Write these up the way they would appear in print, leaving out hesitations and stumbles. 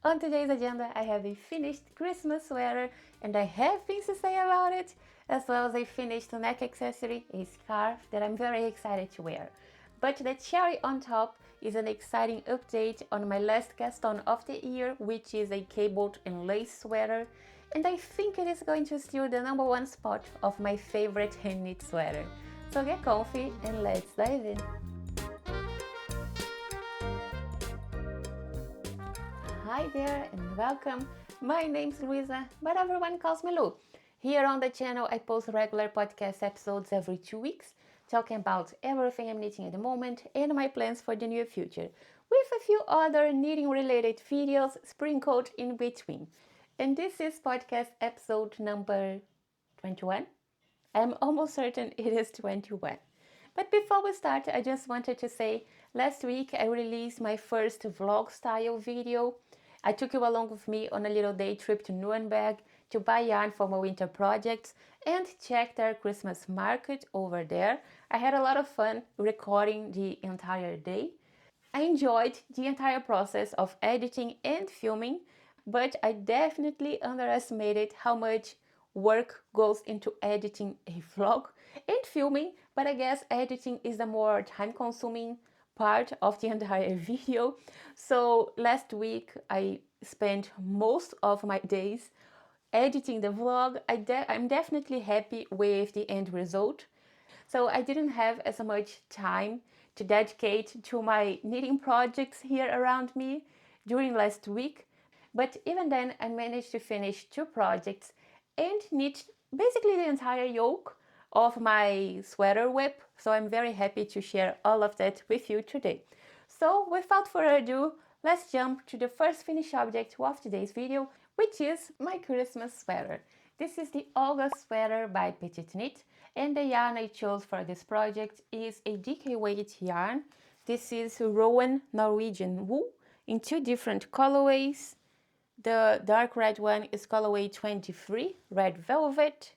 On today's agenda, I have a finished Christmas sweater and I have things to say about it, as well as a finished neck accessory, a scarf that I'm very excited to wear. But the cherry on top is an exciting update on my last cast on of the year, which is a cabled and lace sweater, and I think it is going to steal the #1 spot of my favorite hand knit sweater. So get comfy and let's dive in. Hi there and welcome. My name's Luisa, but everyone calls me Lu. Here on the channel I post regular podcast episodes every 2 weeks, talking about everything I'm knitting at the moment and my plans for the near future, with a few other knitting related videos sprinkled in between. And this is podcast episode number 21. I'm almost certain it is 21. But before we start, I just wanted to say, last week I released my first vlog style video. I took you along with me on a little day trip to Nuremberg to buy yarn for my winter projects and check their Christmas market over there. I had a lot of fun recording the entire day. I enjoyed the entire process of editing and filming, but I definitely underestimated how much work goes into editing a vlog and filming, but I guess editing is the more time-consuming part of the entire video. So last week I spent most of my days editing the vlog. I'm definitely happy with the end result. So I didn't have as much time to dedicate to my knitting projects here around me during last week. But even then, I managed to finish 2 projects and knit basically the entire yoke of my sweater WIP. So I'm very happy to share all of that with you today. So without further ado, let's jump to the first finished object of today's video, which is my Christmas sweater. This is the Olga Sweater by PetiteKnit, and the yarn I chose for this project is a DK weight yarn. This is Rowan Norwegian wool in 2 different colorways. The dark red one is colorway 23, red velvet,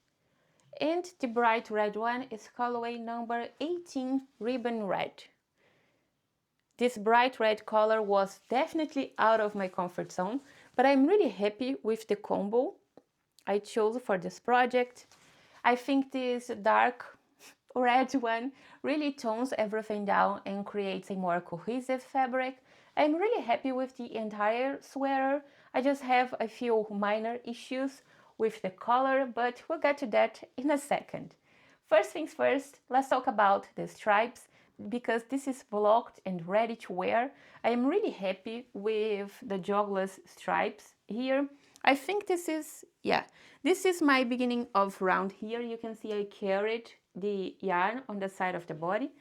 and the bright red one is colorway number 18, ribbon red. This bright red color was definitely out of my comfort zone, but I'm really happy with the combo I chose for this project. I think this dark red one really tones everything down and creates a more cohesive fabric. I'm really happy with the entire sweater. I just have a few minor issues with the color, but we'll get to that in a second. First things first, let's talk about the stripes, because this is blocked and ready to wear. I am really happy with the jogless stripes here. I think this is my beginning of round here. You can see I carried the yarn on the side of the body.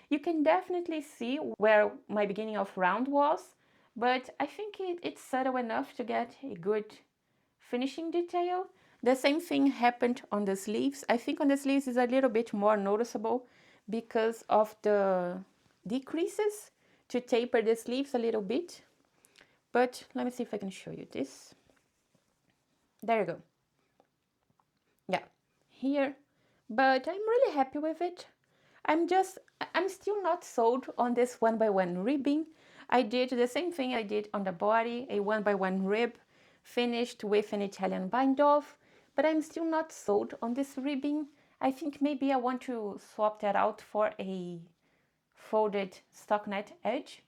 You can definitely see where my beginning of round was, but I think it's subtle enough to get a good finishing detail. The same thing happened on the sleeves. I think on the sleeves is a little bit more noticeable because of the decreases to taper the sleeves a little bit. But let me see if I can show you this. There you go. Yeah, here. But I'm really happy with it. I'm still not sold on this 1x1 ribbing. I did the same thing I did on the body, a 1x1 rib finished with an Italian bind off, but I'm still not sold on this ribbing. I think maybe I want to swap that out for a folded stockinette edge,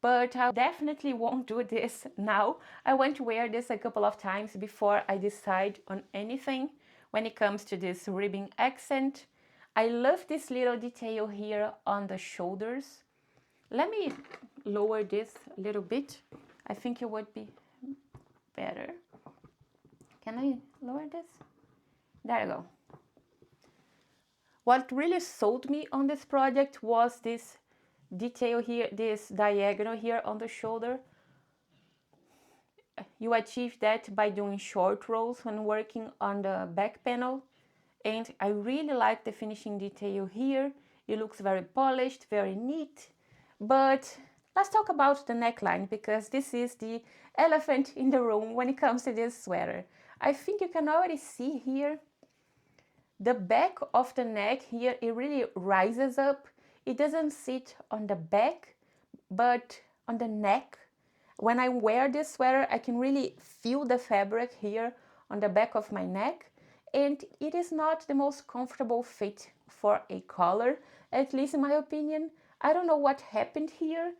but I definitely won't do this now. I want to wear this a couple of times before I decide on anything when it comes to this ribbing accent. I love this little detail here on the shoulders. Let me lower this a little bit. I think it would be better. Can I lower this? There you go. What really sold me on this project was this detail here, this diagonal here on the shoulder. You achieve that by doing short rows when working on the back panel. And I really like the finishing detail here. It looks very polished, very neat. But let's talk about the neckline, because this is the elephant in the room when it comes to this sweater. I think you can already see here the back of the neck here, it really rises up. It doesn't sit on the back, but on the neck. When I wear this sweater, I can really feel the fabric here on the back of my neck, and it is not the most comfortable fit for a collar, at least in my opinion. I don't know what happened here.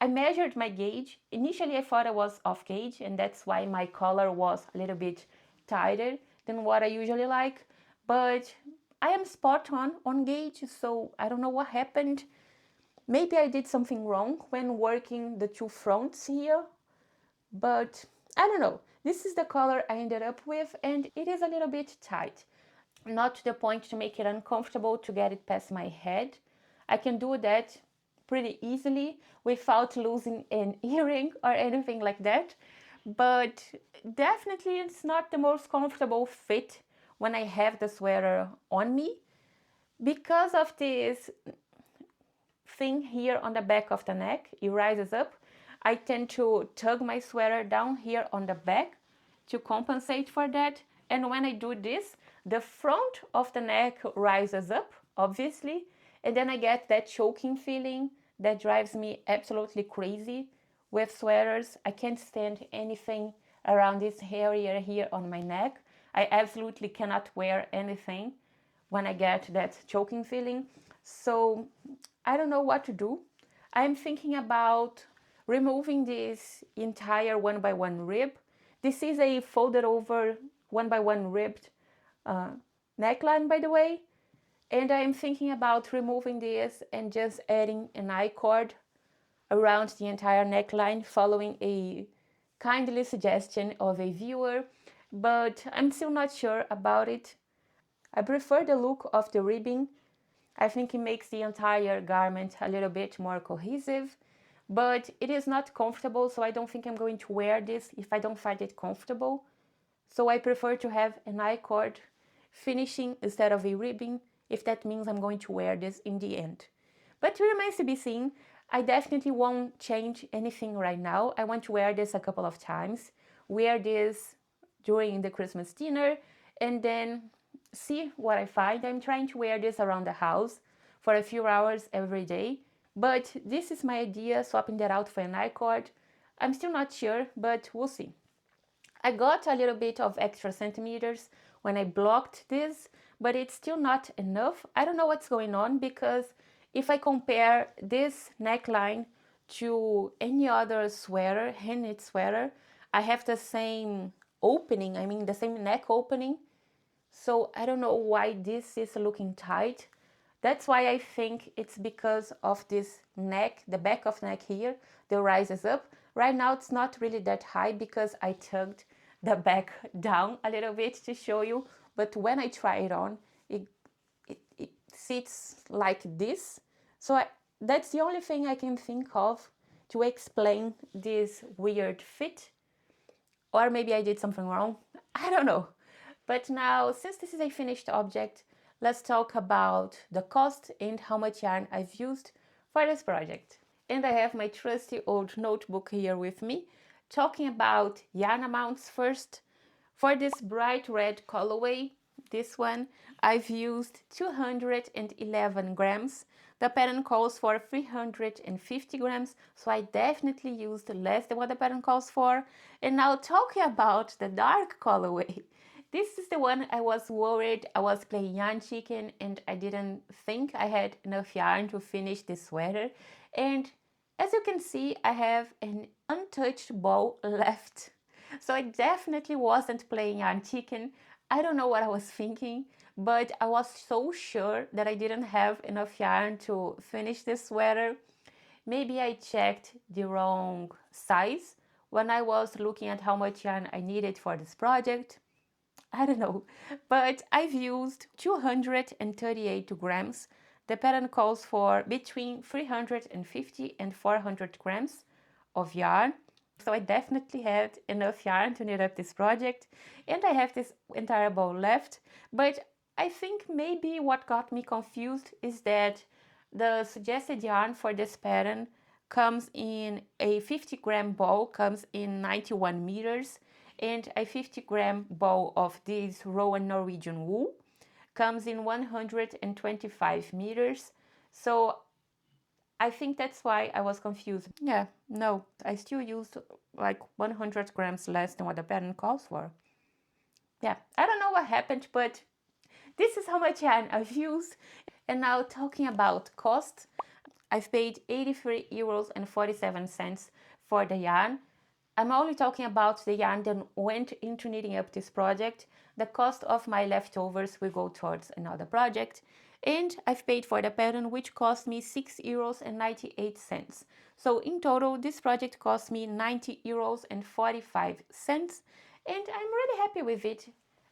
I measured my gauge. Initially I thought I was off gauge, and that's why my collar was a little bit tighter than what I usually like, but I am spot on gauge, so I don't know what happened. Maybe I did something wrong when working the two fronts here, but I don't know. This is the color I ended up with, and it is a little bit tight. Not to the point to make it uncomfortable to get it past my head. I can do that pretty easily without losing an earring or anything like that, but definitely it's not the most comfortable fit when I have the sweater on me. Because of this thing here on the back of the neck, it rises up. I tend to tug my sweater down here on the back to compensate for that. And when I do this, the front of the neck rises up, obviously, and then I get that choking feeling that drives me absolutely crazy with sweaters. I can't stand anything around this area here on my neck. I absolutely cannot wear anything when I get that choking feeling. So I don't know what to do. I'm thinking about removing this entire 1x1 rib. This is a folded over 1x1 ribbed neckline, by the way. And I'm thinking about removing this and just adding an I-cord around the entire neckline, following a kindly suggestion of a viewer, but I'm still not sure about it. I prefer the look of the ribbing. I think it makes the entire garment a little bit more cohesive, but it is not comfortable, so I don't think I'm going to wear this if I don't find it comfortable. So I prefer to have an I-cord finishing instead of a ribbing, if that means I'm going to wear this in the end. But it remains to be seen. I definitely won't change anything right now. I want to wear this a couple of times, wear this during the Christmas dinner, and then see what I find. I'm trying to wear this around the house for a few hours every day, but this is my idea, swapping that out for an I-cord. I'm still not sure, but we'll see. I got a little bit of extra centimeters when I blocked this, but it's still not enough. I don't know what's going on, because if I compare this neckline to any other sweater, hand-knit sweater, I have the same opening, the same neck opening. So I don't know why this is looking tight. That's why I think it's because of this neck, the back of neck here, that rises up. Right now it's not really that high because I tugged the back down a little bit to show you, but when I try it on, it sits like this. So that's the only thing I can think of to explain this weird fit. Or maybe I did something wrong, I don't know. But now, since this is a finished object, let's talk about the cost and how much yarn I've used for this project. And I have my trusty old notebook here with me, talking about yarn amounts first. For this bright red colorway, this one, I've used 211 grams. The pattern calls for 350 grams, so I definitely used less than what the pattern calls for. And now talking about the dark colorway, this is the one I was worried I was playing yarn chicken and I didn't think I had enough yarn to finish this sweater. And as you can see, I have an untouched ball left. So I definitely wasn't playing yarn chicken. I don't know what I was thinking, but I was so sure that I didn't have enough yarn to finish this sweater. Maybe I checked the wrong size when I was looking at how much yarn I needed for this project. I don't know, but I've used 238 grams. The pattern calls for between 350 and 400 grams of yarn. So I definitely had enough yarn to knit up this project, and I have this entire ball left. But I think maybe what got me confused is that the suggested yarn for this pattern comes in a 50-gram ball, comes in 91 meters, and a 50-gram ball of this Rowan Norwegian wool comes in 125 meters. So I think that's why I was confused. Yeah, no, I still used like 100 grams less than what the pattern calls for. Yeah, I don't know what happened, but this is how much yarn I've used. And now talking about cost, I've paid 83 euros and 47 cents for the yarn. I'm only talking about the yarn that went into knitting up this project. The cost of my leftovers will go towards another project. And I've paid for the pattern, which cost me 6 euros and 98 cents. So in total, this project cost me 90 euros and 45 cents. And I'm really happy with it.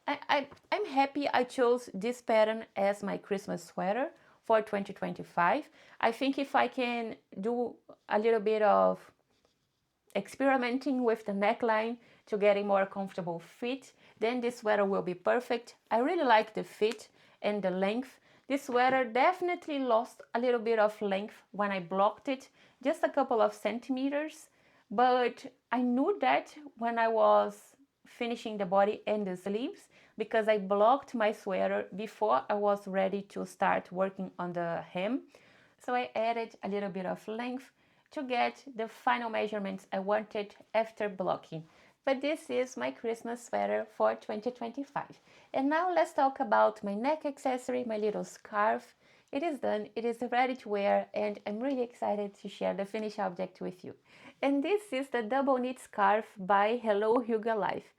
I'm happy I chose this pattern as my Christmas sweater for 2025. I think if I can do a little bit of experimenting with the neckline to get a more comfortable fit, then this sweater will be perfect. I really like the fit and the length. This sweater definitely lost a little bit of length when I blocked it, just a couple of centimeters, but I knew that when I was finishing the body and the sleeves, because I blocked my sweater before I was ready to start working on the hem. So I added a little bit of length to get the final measurements I wanted after blocking. But this is my Christmas sweater for 2025. And now let's talk about my neck accessory, my little scarf. It is done, it is ready to wear, and I'm really excited to share the finished object with you. And this is the double knit scarf by Hygge Life.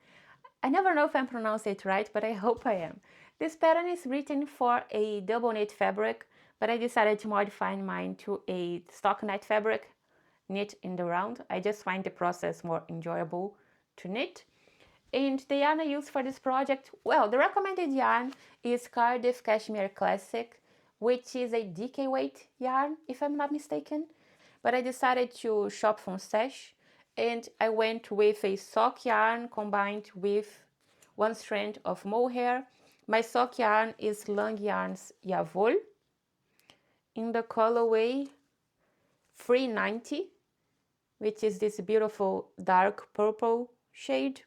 I never know if I'm pronouncing it right, but I hope I am. This pattern is written for a double knit fabric, but I decided to modify mine to a stock knit fabric, knit in the round. I just find the process more enjoyable to knit. And the yarn I use for this project, well, the recommended yarn is Cardiff Cashmere Classic, which is a DK weight yarn, if I'm not mistaken. But I decided to shop from Stash, and I went with a sock yarn combined with one strand of mohair. My sock yarn is Lang Yarns Yavol in the colorway 390, which is this beautiful dark purple shade.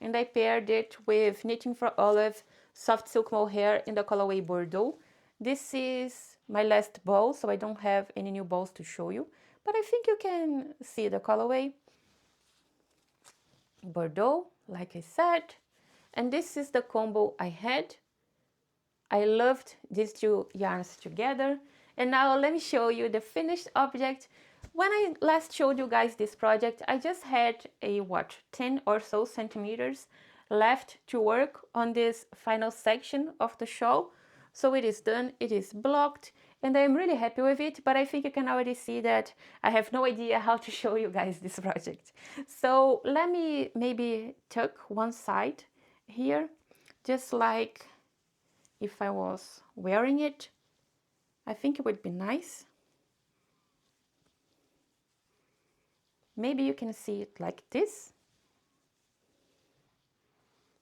And I paired it with Knitting for Olive soft silk mohair in the colorway Bordeaux. This is my last ball, so I don't have any new balls to show you, but I think you can see the colorway. Bordeaux, like I said. And this is the combo I had. I loved these two yarns together. And now let me show you the finished object. When I last showed you guys this project, I just had a 10 or so centimeters left to work on this final section of the shawl. So it is done, it is blocked, and I'm really happy with it, but I think you can already see that I have no idea how to show you guys this project. So let me maybe tuck one side here, just like if I was wearing it. I think it would be nice. Maybe you can see it like this.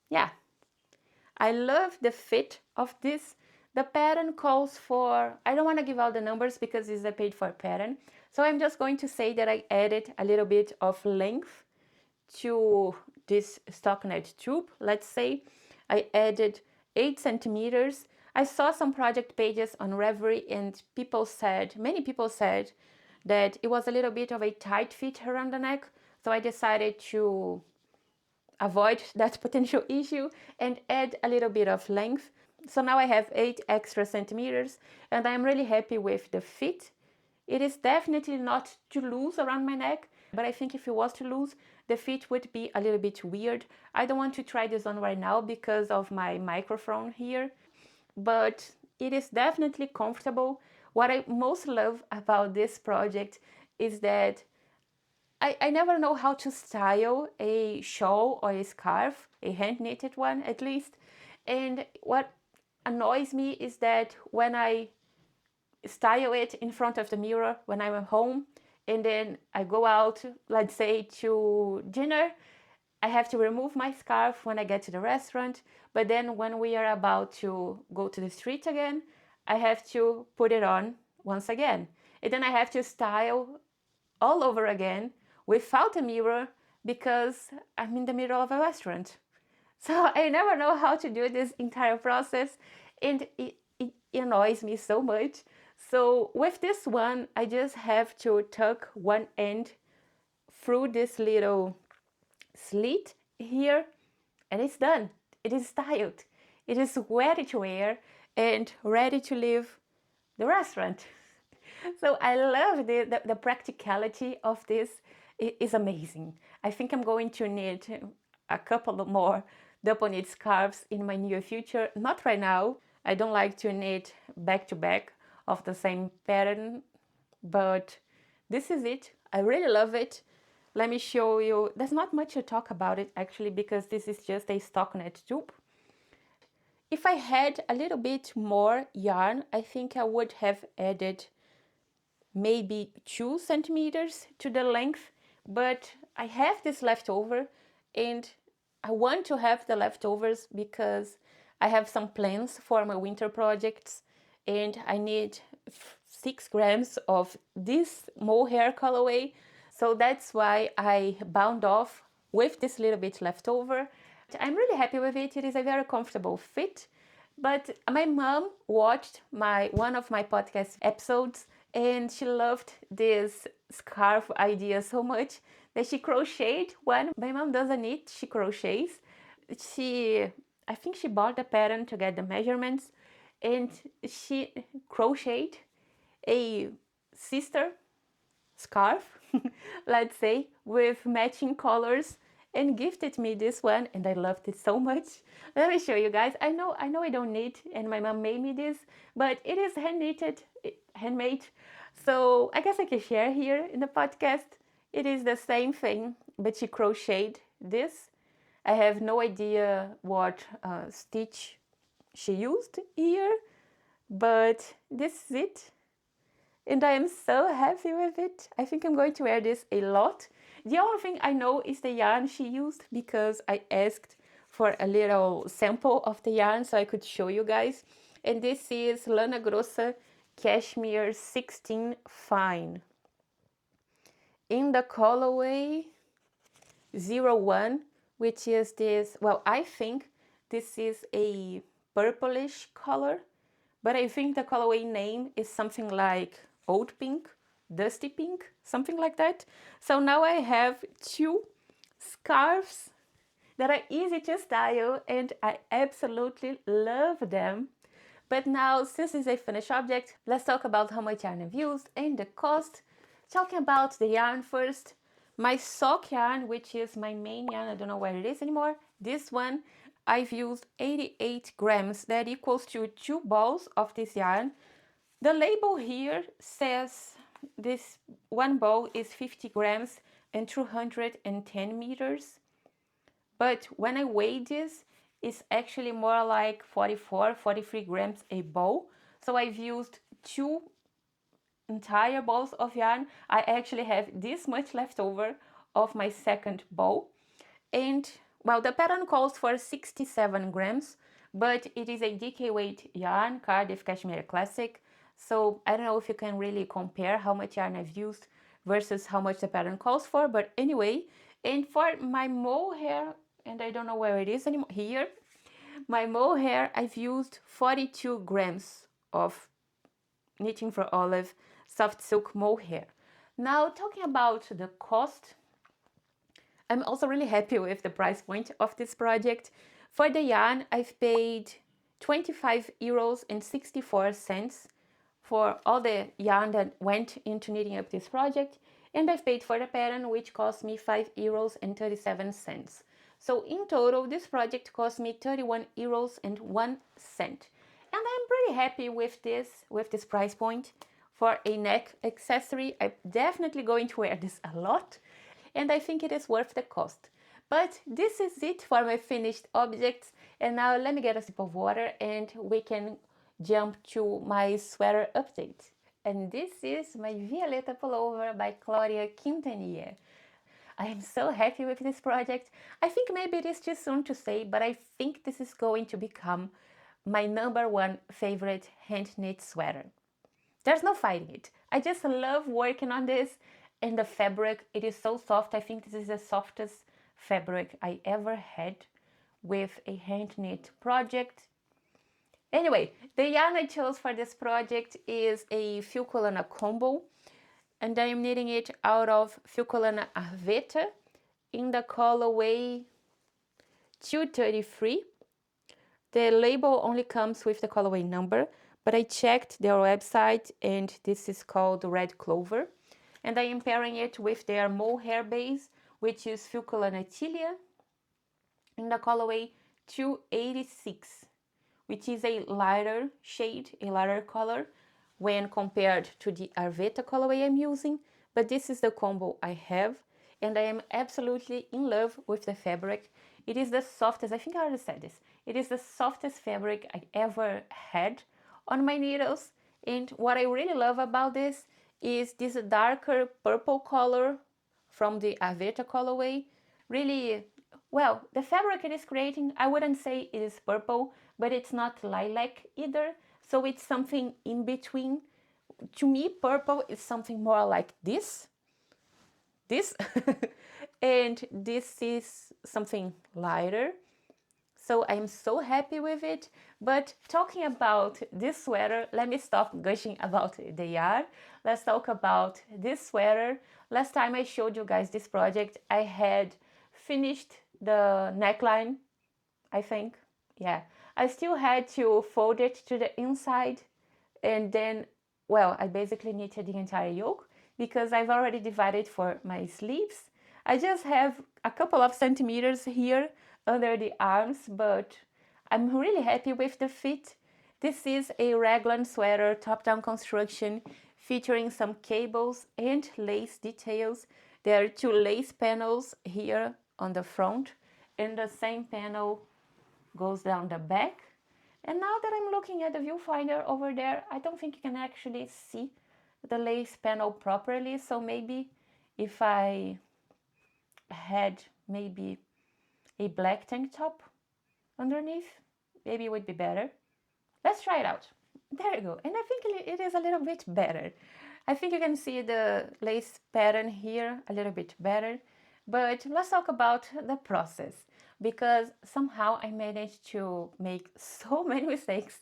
Yeah, I love the fit of this. The pattern calls for, I don't want to give out the numbers because it's a paid for pattern. So I'm just going to say that I added a little bit of length to this stockinette tube. Let's say I added 8 centimeters. I saw some project pages on Ravelry and many people said that it was a little bit of a tight fit around the neck. So I decided to avoid that potential issue and add a little bit of length. So now I have 8 extra centimeters and I'm really happy with the fit. It is definitely not too loose around my neck, but I think if it was too loose, the fit would be a little bit weird. I don't want to try this on right now because of my microphone here, but it is definitely comfortable. What I most love about this project is that I never know how to style a shawl or a scarf, a hand knitted one at least. And what annoys me is that when I style it in front of the mirror when I'm at home and then I go out, let's say to dinner, I have to remove my scarf when I get to the restaurant. But then when we are about to go to the street again, I have to put it on once again. And then I have to style all over again without a mirror because I'm in the middle of a restaurant. So I never know how to do this entire process and it annoys me so much. So with this one, I just have to tuck one end through this little slit here, and it's done. It is styled. It is ready to wear and ready to leave the restaurant. So I love the practicality of this. It is amazing. I think I'm going to need a couple of more double knit scarves in my near future. Not right now. I don't like to knit back to back of the same pattern, but this is it. I really love it. Let me show you. There's not much to talk about it actually, because this is just a stockinette tube. If I had a little bit more yarn, I think I would have added maybe 2 centimeters to the length, but I have this leftover and I want to have the leftovers because I have some plans for my winter projects and I need 6 grams of this mohair colorway. So that's why I bound off with this little bit left over. I'm really happy with it. It is a very comfortable fit. But my mom watched one of my podcast episodes and she loved this scarf idea so much that she crocheted one. My mom doesn't knit, she crochets. I think she bought the pattern to get the measurements and she crocheted a sister scarf, let's say, with matching colors and gifted me this one and I loved it so much. Let me show you guys. I know I don't knit and my mom made me this, but it is hand knitted, handmade. So I guess I can share here in the podcast. It is the same thing, but she crocheted this. I have no idea what stitch she used here, but this is it. And I am so happy with it. I think I'm going to wear this a lot. The only thing I know is the yarn she used because I asked for a little sample of the yarn so I could show you guys. And this is Lana Grossa Cashmere 16 Fine. In the colorway 01, which is this, well, I think this is a purplish color, but I think the colorway name is something like Old Pink, Dusty Pink, something like that. So now I have 2 scarves that are easy to style and I absolutely love them. But now, since it's a finished object, let's talk about how much yarn I've used and the cost. Talking about the yarn first, my sock yarn, which is my main yarn, I don't know where it is anymore, this one, I've used 88 grams. That equals to 2 balls of this yarn. The label here says this one ball is 50 grams and 210 meters. But when I weigh this, it's actually more like 43 grams a ball. So I've used 2 entire balls of yarn. I actually have this much left over of my second ball. And well, the pattern calls for 67 grams, but it is a DK weight yarn, Cardiff Cashmere Classic. So I don't know if you can really compare how much yarn I've used versus how much the pattern calls for, but anyway. And for my mohair, and I don't know where it is anymore, here, my mohair, I've used 42 grams of Knitting for Olive soft silk mohair. Now, talking about the cost, I'm also really happy with the price point of this project. For the yarn, I've paid 25 euros and 64 cents for all the yarn that went into knitting up this project, and I've paid for the pattern, which cost me 5 euros and 37 cents. So in total, this project cost me 31 euros and 1 cent. And I'm pretty happy with this price point for a neck accessory. I'm definitely going to wear this a lot, and I think it is worth the cost. But this is it for my finished objects, and now let me get a sip of water and we can jump to my sweater update. And this is my Violeta Pullover by Claudia Quintanilla. I am so happy with this project. I think maybe it is too soon to say, but I think this is going to become my #1 favorite hand knit sweater. There's no fighting it. I just love working on this, and the fabric, it is so soft. I think this is the softest fabric I ever had with a hand knit project. Anyway, the yarn I chose for this project is a Filcolana combo, and I am knitting it out of Filcolana Arveta in the colorway 233. The label only comes with the colorway number, but I checked their website and this is called Red Clover. And I am pairing it with their mohair base, which is Filcolana Tilia in the colorway 286, which is a lighter shade, a lighter color when compared to the Arveta colorway I'm using. But this is the combo I have, and I am absolutely in love with the fabric. It is the softest, I think I already said this, it is the softest fabric I ever had on my needles. And what I really love about this is this darker purple color from the Arveta colorway. Really, well, the fabric it is creating, I wouldn't say it is purple, but it's not lilac either. So it's something in between. To me, purple is something more like this, and this is something lighter. So I'm so happy with it. But talking about this sweater, let me stop gushing about the yarn. Let's talk about this sweater. Last time I showed you guys this project, I had finished the neckline, I think. Yeah, I still had to fold it to the inside, and then, well, I basically knitted the entire yoke because I've already divided for my sleeves. I just have a couple of centimeters here under the arms, but I'm really happy with the fit. This is a raglan sweater top-down construction featuring some cables and lace details. There are two lace panels here on the front, and the same panel goes down the back. And now that I'm looking at the viewfinder over there, I don't think you can actually see the lace panel properly. So maybe if I had maybe a black tank top underneath, maybe it would be better. Let's try it out. There you go. And I think it is a little bit better. I think you can see the lace pattern here a little bit better. But let's talk about the process, because somehow I managed to make so many mistakes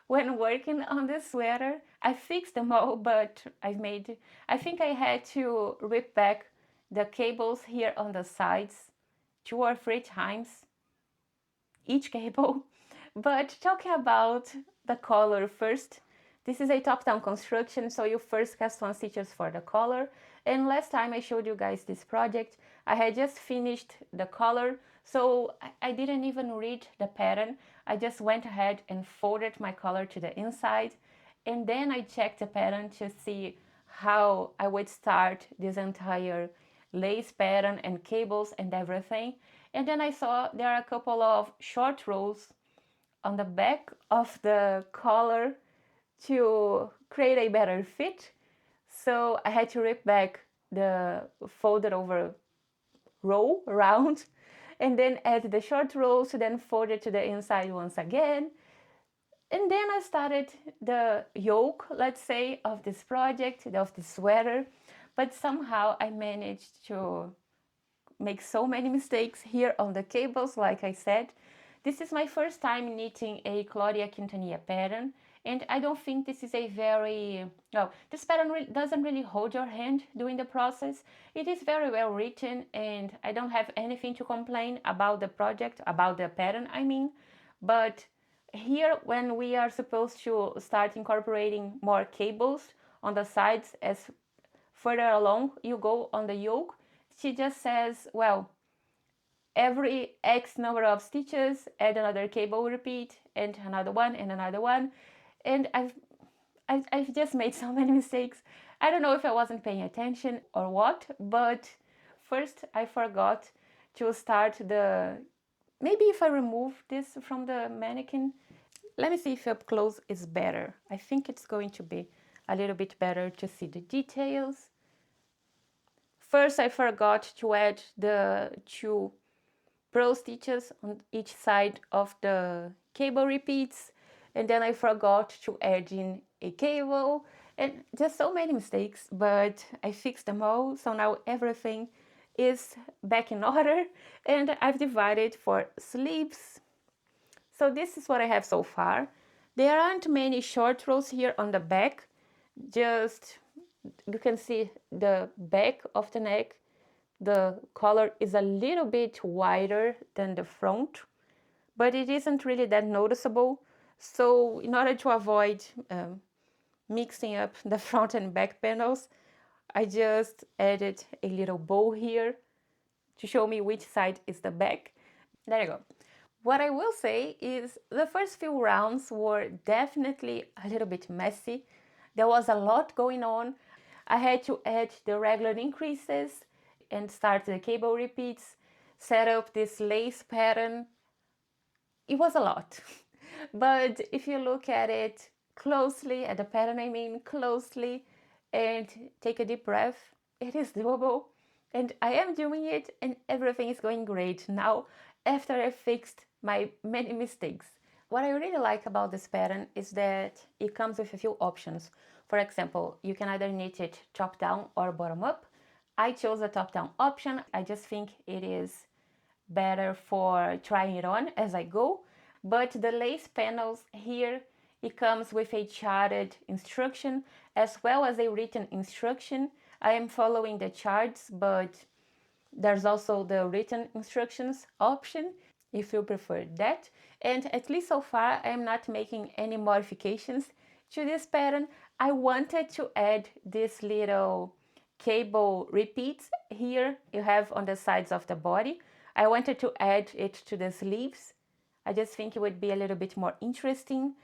when working on this sweater. I fixed them all, but I think I had to rip back the cables here on the sides 2 or 3 times, each cable. But talking about the collar first, this is a top-down construction, so you first cast on stitches for the collar. And last time I showed you guys this project, I had just finished the collar, so I didn't even read the pattern. I just went ahead and folded my collar to the inside, and then I checked the pattern to see how I would start this entire lace pattern and cables and everything. And then I saw there are a couple of short rows on the back of the collar to create a better fit. So I had to rip back the folded over row round and then add the short rows to then fold it to the inside once again. And then I started the yoke, let's say, of this project, of this sweater, but somehow I managed to make so many mistakes here on the cables. Like I said, this is my first time knitting a Claudia Quintanilla pattern, and I don't think this is a very, no, this pattern doesn't really hold your hand during the process. It is very well written, and I don't have anything to complain about the project, about the pattern I mean, but here when we are supposed to start incorporating more cables on the sides as further along you go on the yoke, she just says, well, every X number of stitches, add another cable repeat, and another one, and another one. And I've just made so many mistakes. I don't know if I wasn't paying attention or what, but first I forgot to start the, maybe if I remove this from the mannequin, let me see if up close is better. I think it's going to be a little bit better to see the details. First, I forgot to add the 2 purl stitches on each side of the cable repeats, and then I forgot to add in a cable, and just so many mistakes, but I fixed them all, so now everything is back in order, and I've divided for sleeves. So this is what I have so far. There aren't many short rows here on the back, just you can see the back of the neck. The collar is a little bit wider than the front, but it isn't really that noticeable. So in order to avoid mixing up the front and back panels, I just added a little bow here to show me which side is the back. There you go. What I will say is the first few rounds were definitely a little bit messy. There was a lot going on. I had to add the regular increases and start the cable repeats, set up this lace pattern. It was a lot. But if you look at it closely, at the pattern I mean closely, and take a deep breath, it is doable. And I am doing it and everything is going great now after I fixed my many mistakes. What I really like about this pattern is that it comes with a few options. For example, you can either knit it top down or bottom up. I chose the top down option. I just think it is better for trying it on as I go. But the lace panels here, it comes with a charted instruction as well as a written instruction. I am following the charts, but there's also the written instructions option if you prefer that. And at least so far, I am not making any modifications to this pattern. I wanted to add this little cable repeats here you have on the sides of the body. I wanted to add it to the sleeves. I just think it would be a little bit more interesting.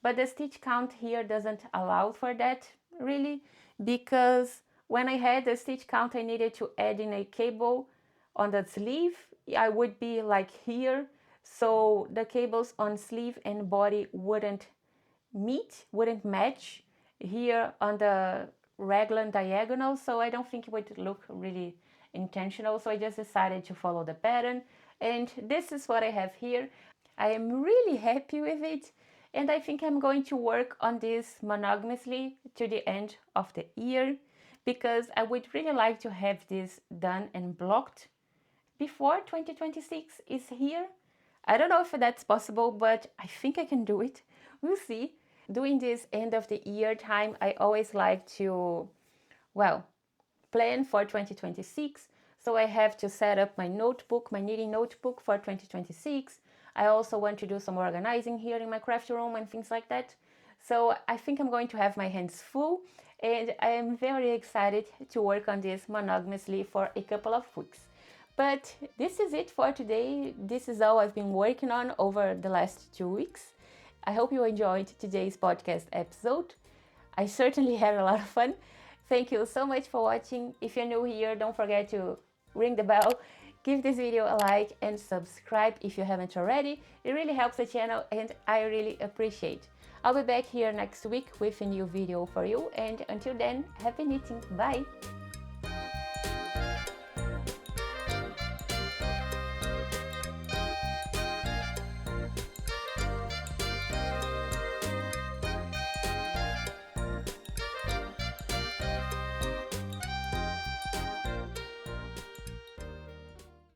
But the stitch count here doesn't allow for that really, because when I had the stitch count I needed to add in a cable on the sleeve, I would be like here. So the cables on sleeve and body wouldn't match here on the raglan diagonal. So I don't think it would look really intentional. So I just decided to follow the pattern. And this is what I have here. I am really happy with it. And I think I'm going to work on this monogamously to the end of the year, because I would really like to have this done and blocked before 2026 is here. I don't know if that's possible, but I think I can do it. We'll see. Doing this end of the year time, I always like to, well, plan for 2026. So I have to set up my notebook, my knitting notebook for 2026. I also want to do some organizing here in my craft room and things like that. So I think I'm going to have my hands full, and I am very excited to work on this monogamously for a couple of weeks. But this is it for today. This is all I've been working on over the last 2 weeks. I hope you enjoyed today's podcast episode. I certainly had a lot of fun. Thank you so much for watching. If you're new here, don't forget to ring the bell, give this video a like, and subscribe if you haven't already. It really helps the channel and I really appreciate. I'll be back here next week with a new video for you, and until then, happy knitting. Bye!